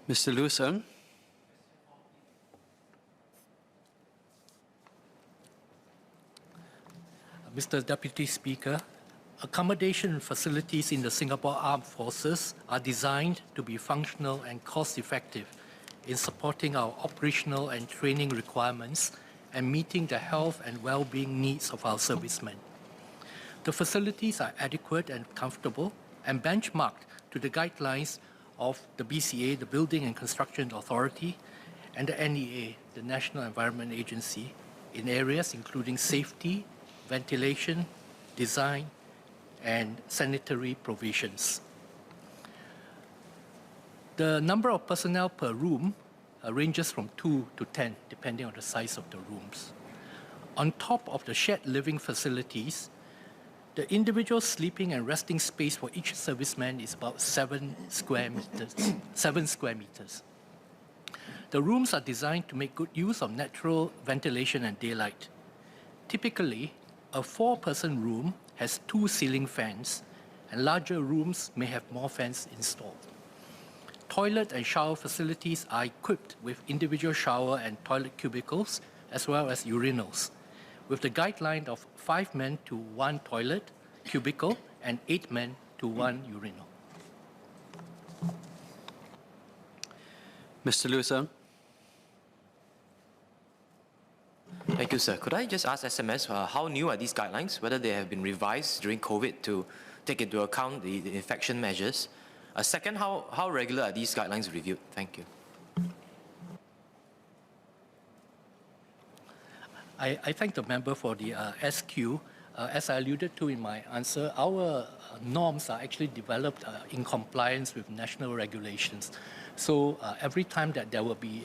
Mr. Lucen. Mr. Deputy Speaker, accommodation facilities in the Singapore Armed Forces are designed to be functional and cost-effective in supporting our operational and training requirements and meeting the health and well-being needs of our servicemen. The facilities are adequate and comfortable and benchmarked to the guidelines of the BCA, the Building and Construction Authority, and the NEA, the National Environment Agency, in areas including safety, ventilation, design, and sanitary provisions. The number of personnel per room ranges from 2 to 10, depending on the size of the rooms. On top of the shared living facilities, the individual sleeping and resting space for each serviceman is about 7 square meters. The rooms are designed to make good use of natural ventilation and daylight. Typically, a 4-person room has 2 ceiling fans, and larger rooms may have more fans installed. Toilet and shower facilities are equipped with individual shower and toilet cubicles, as well as urinals, with the guideline of 5 men to 1 toilet cubicle and 8 men to 1 urinal. Mr. Lucen. Thank you, sir. Could I just ask SMS how new are these guidelines, whether they have been revised during COVID to take into account the infection measures? Second, how regular are these guidelines reviewed? Thank you. I thank the member for the SQ. As I alluded to in my answer, our norms are actually developed in compliance with national regulations. So every time that there will be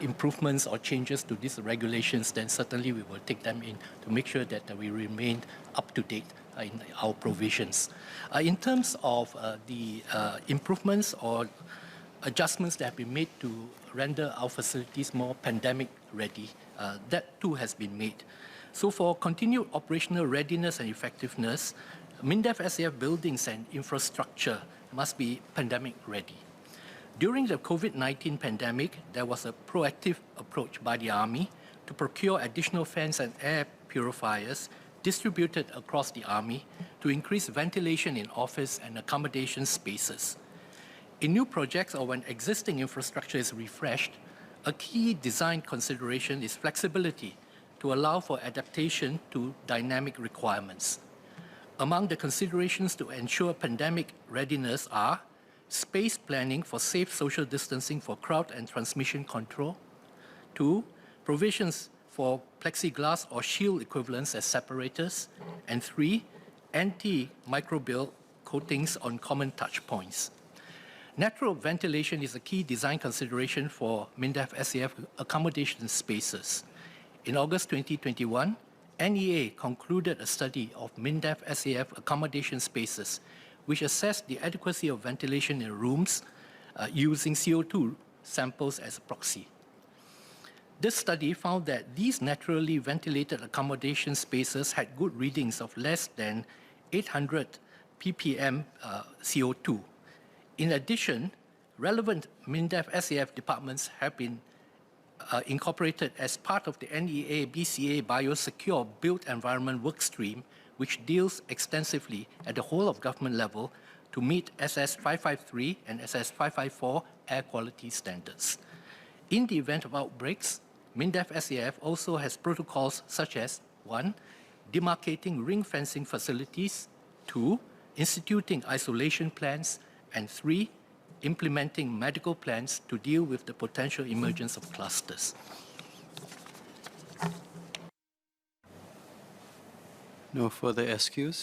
improvements or changes to these regulations, then certainly we will take them in to make sure that we remain up to date in our provisions. In terms of the improvements or adjustments that have been made to render our facilities more pandemic ready, that too has been made. So for continued operational readiness and effectiveness, MINDEF SAF buildings and infrastructure must be pandemic ready. During the COVID-19 pandemic, there was a proactive approach by the Army to procure additional fans and air purifiers distributed across the Army to increase ventilation in office and accommodation spaces. In new projects or when existing infrastructure is refreshed, a key design consideration is flexibility to allow for adaptation to dynamic requirements. Among the considerations to ensure pandemic readiness are space planning for safe social distancing for crowd and transmission control. 2, provisions for plexiglass or shield equivalents as separators. And 3, antimicrobial coatings on common touch points. Natural ventilation is a key design consideration for MINDEF SAF accommodation spaces. In August 2021, NEA concluded a study of MINDEF SAF accommodation spaces which assessed the adequacy of ventilation in rooms using CO2 samples as a proxy. This study found that these naturally ventilated accommodation spaces had good readings of less than 800 ppm CO2. In addition, relevant MINDEF SAF departments have been incorporated as part of the NEA BCA Biosecure Built Environment Workstream, which deals extensively at the whole of government level to meet SS 553 and SS 554 air quality standards. In the event of outbreaks, MINDEF SAF also has protocols such as 1, demarcating ring fencing facilities, 2, instituting isolation plans, and 3, implementing medical plans to deal with the potential emergence of clusters. No further SQs.